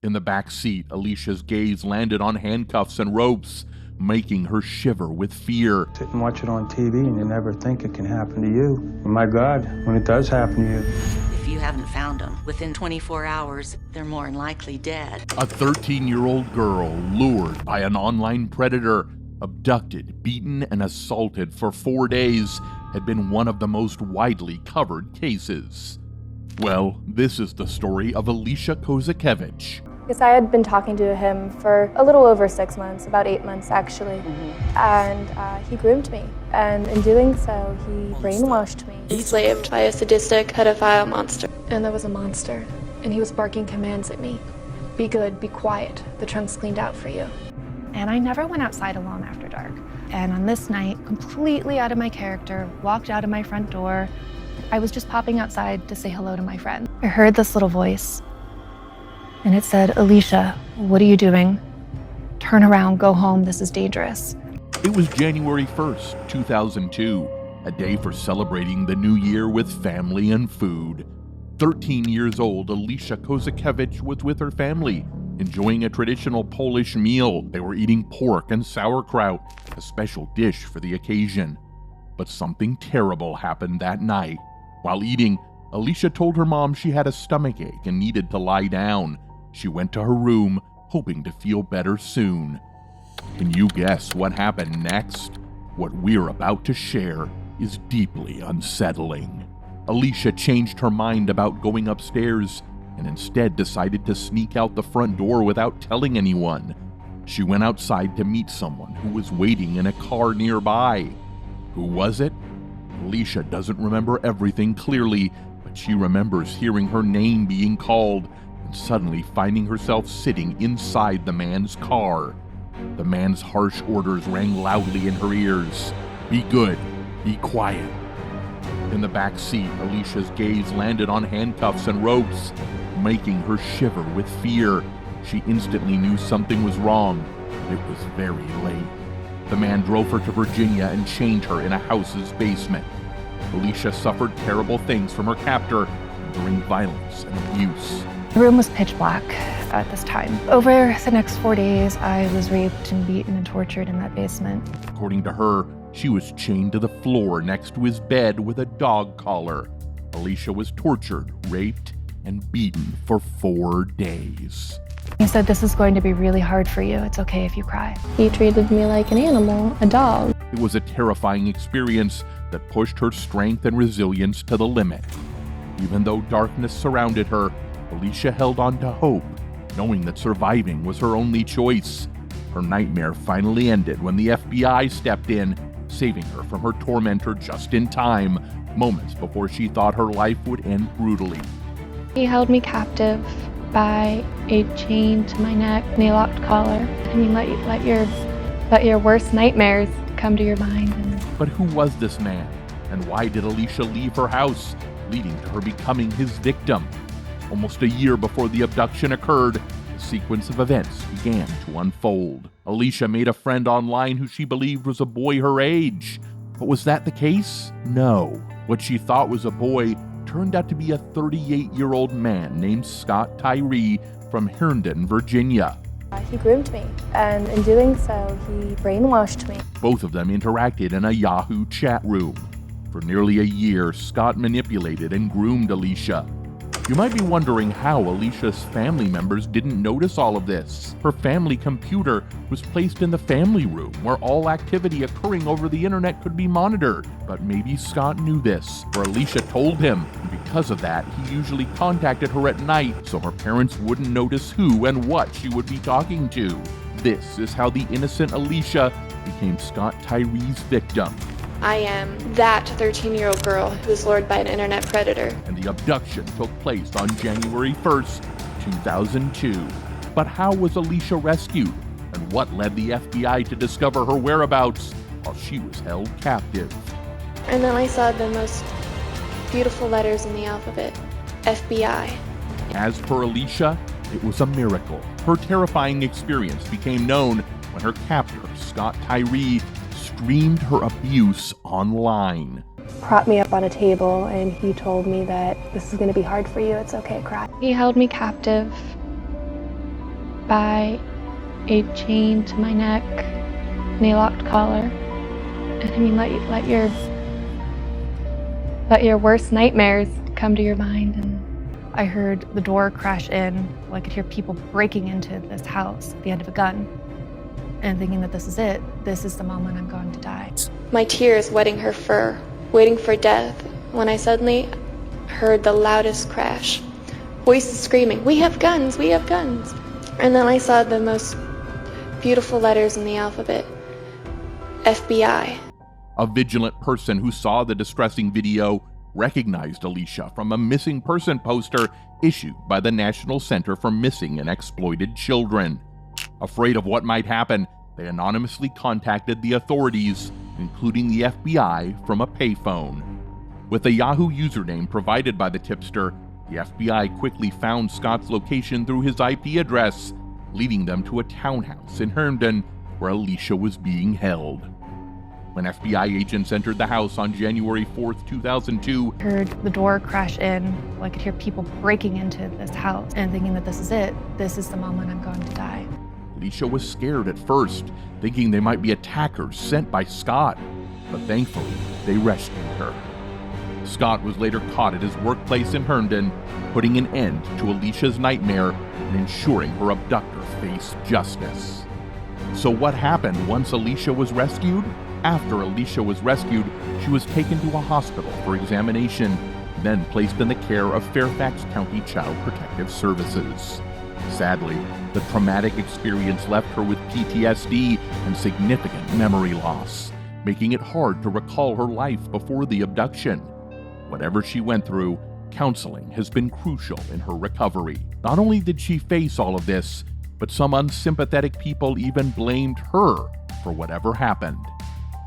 In the back seat, Alicia's gaze landed on handcuffs and ropes, making her shiver with fear. Sit and watch it on TV and you never think it can happen to you. Oh my God, when it does happen to you. If you haven't found them within 24 hours, they're more than likely dead. A 13-year-old girl lured by an online predator, abducted, beaten, and assaulted for 4 days had been one of the most widely covered cases. Well, this is the story of Alicia Kozakiewicz. Because I had been talking to him for a little over 6 months, about 8 months actually, and he groomed me. And in doing so, he brainwashed me. Enslaved by a sadistic pedophile monster. And there was a monster, and he was barking commands at me. Be good, be quiet, the trunk's cleaned out for you. And I never went outside alone after dark. And on this night, completely out of my character, walked out of my front door. I was just popping outside to say hello to my friend. I heard this little voice, and it said, "Alicia, what are you doing? Turn around, go home, this is dangerous." It was January 1st, 2002, a day for celebrating the new year with family and food. 13 years old, Alicia Kozakiewicz was with her family, enjoying a traditional Polish meal. They were eating pork and sauerkraut, a special dish for the occasion. But something terrible happened that night. While eating, Alicia told her mom she had a stomachache and needed to lie down. She went to her room, hoping to feel better soon. Can you guess what happened next? What we're about to share is deeply unsettling. Alicia changed her mind about going upstairs and instead decided to sneak out the front door without telling anyone. She went outside to meet someone who was waiting in a car nearby. Who was it? Alicia doesn't remember everything clearly, but she remembers hearing her name being called and suddenly finding herself sitting inside the man's car. The man's harsh orders rang loudly in her ears. Be good, be quiet. In the back seat, Alicia's gaze landed on handcuffs and ropes, making her shiver with fear. She instantly knew something was wrong. It was very late. The man drove her to Virginia and chained her in a house's basement. Alicia suffered terrible things from her captor, enduring violence and abuse. The room was pitch black at this time. Over the next 4 days, I was raped and beaten and tortured in that basement. According to her, she was chained to the floor next to his bed with a dog collar. Alicia was tortured, raped, and beaten for 4 days. He said, "This is going to be really hard for you. It's okay if you cry." He treated me like an animal, a dog. It was a terrifying experience that pushed her strength and resilience to the limit. Even though darkness surrounded her, Alicia held on to hope, knowing that surviving was her only choice. Her nightmare finally ended when the FBI stepped in, saving her from her tormentor just in time, moments before she thought her life would end brutally. He held me captive by a chain to my neck and a locked collar. I mean, let your worst nightmares come to your mind. But who was this man, and why did Alicia leave her house, leading to her becoming his victim? Almost a year before the abduction occurred, a sequence of events began to unfold. Alicia made a friend online who she believed was a boy her age. But was that the case? No. What she thought was a boy turned out to be a 38-year-old man named Scott Tyree from Herndon, Virginia. He groomed me, and in doing so, he brainwashed me. Both of them interacted in a Yahoo chat room. For nearly a year, Scott manipulated and groomed Alicia. You might be wondering how Alicia's family members didn't notice all of this. Her family computer was placed in the family room where all activity occurring over the internet could be monitored. But maybe Scott knew this, or Alicia told him, and because of that, he usually contacted her at night so her parents wouldn't notice who and what she would be talking to. This is how the innocent Alicia became Scott Tyree's victim. I am that 13-year-old girl who was lured by an internet predator. And the abduction took place on January 1st, 2002. But how was Alicia rescued? And what led the FBI to discover her whereabouts while she was held captive? And then I saw the most beautiful letters in the alphabet, FBI. As per Alicia, it was a miracle. Her terrifying experience became known when her captor, Scott Tyree, streamed her abuse online. Propped me up on a table, and he told me that this is going to be hard for you. It's okay, cry. He held me captive by a chain to my neck and a locked collar. And I mean, let your worst nightmares come to your mind. And I heard the door crash in. I could hear people breaking into this house at the end of a gun. And thinking that this is it. This is the moment I'm going to die. My tears wetting her fur, waiting for death, when I suddenly heard the loudest crash. Voices screaming, "We have guns, we have guns." And then I saw the most beautiful letters in the alphabet, FBI. A vigilant person who saw the distressing video recognized Alicia from a missing person poster issued by the National Center for Missing and Exploited Children. Afraid of what might happen, they anonymously contacted the authorities, including the FBI, from a payphone. With a Yahoo username provided by the tipster, the FBI quickly found Scott's location through his IP address, leading them to a townhouse in Herndon where Alicia was being held. When FBI agents entered the house on January 4th, 2002, I heard the door crash in. I could hear people breaking into this house and thinking that this is it. This is the moment I'm going to die. Alicia was scared at first, thinking they might be attackers sent by Scott, but thankfully, they rescued her. Scott was later caught at his workplace in Herndon, putting an end to Alicia's nightmare and ensuring her abductor faced justice. So what happened once Alicia was rescued? After Alicia was rescued, she was taken to a hospital for examination, then placed in the care of Fairfax County Child Protective Services. Sadly, the traumatic experience left her with PTSD and significant memory loss, making it hard to recall her life before the abduction. Whatever she went through, counseling has been crucial in her recovery. Not only did she face all of this, but some unsympathetic people even blamed her for whatever happened.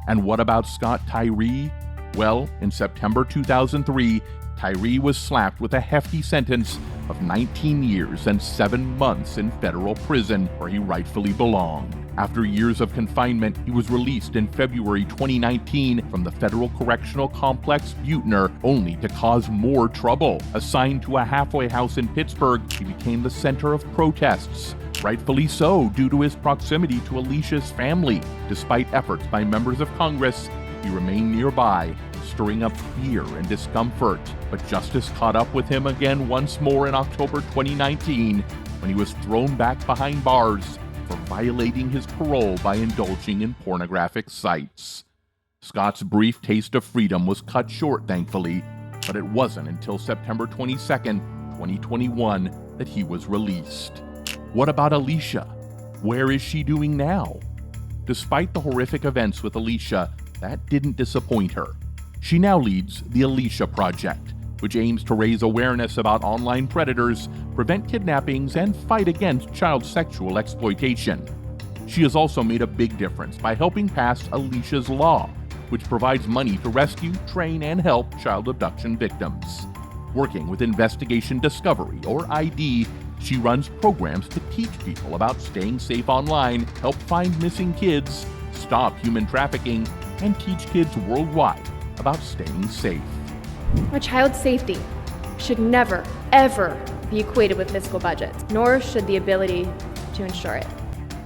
And what about Scott Tyree? Well, in September 2003, Tyree was slapped with a hefty sentence of 19 years and 7 months in federal prison where he rightfully belonged. After years of confinement, he was released in February 2019 from the Federal Correctional Complex Butner, only to cause more trouble. Assigned to a halfway house in Pittsburgh, he became the center of protests. Rightfully so, due to his proximity to Alicia's family. Despite efforts by members of Congress, he remained nearby, stirring up fear and discomfort. But justice caught up with him again once more in October 2019, when he was thrown back behind bars for violating his parole by indulging in pornographic sites. Scott's brief taste of freedom was cut short, thankfully, but it wasn't until September 22nd, 2021, that he was released. What about Alicia? Where is she doing now? Despite the horrific events with Alicia, that didn't disappoint her. She now leads the Alicia Project, which aims to raise awareness about online predators, prevent kidnappings, and fight against child sexual exploitation. She has also made a big difference by helping pass Alicia's Law, which provides money to rescue, train, and help child abduction victims. Working with Investigation Discovery, or ID, she runs programs to teach people about staying safe online, help find missing kids, stop human trafficking, and teach kids worldwide about staying safe. A child's safety should never, ever be equated with fiscal budgets, nor should the ability to ensure it.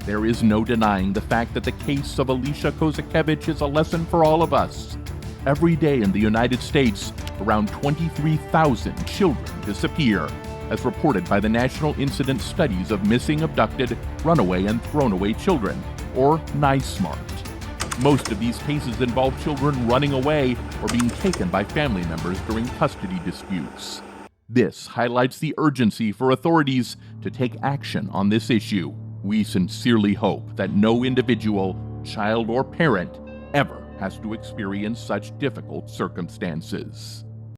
There is no denying the fact that the case of Alicia Kozakiewicz is a lesson for all of us. Every day in the United States, around 23,000 children disappear, as reported by the National Incident Studies of Missing, Abducted, Runaway, and Thrown-Away Children, or NISMART. Most of these cases involve children running away or being taken by family members during custody disputes. This highlights the urgency for authorities to take action on this issue. We sincerely hope that no individual, child, or parent ever has to experience such difficult circumstances.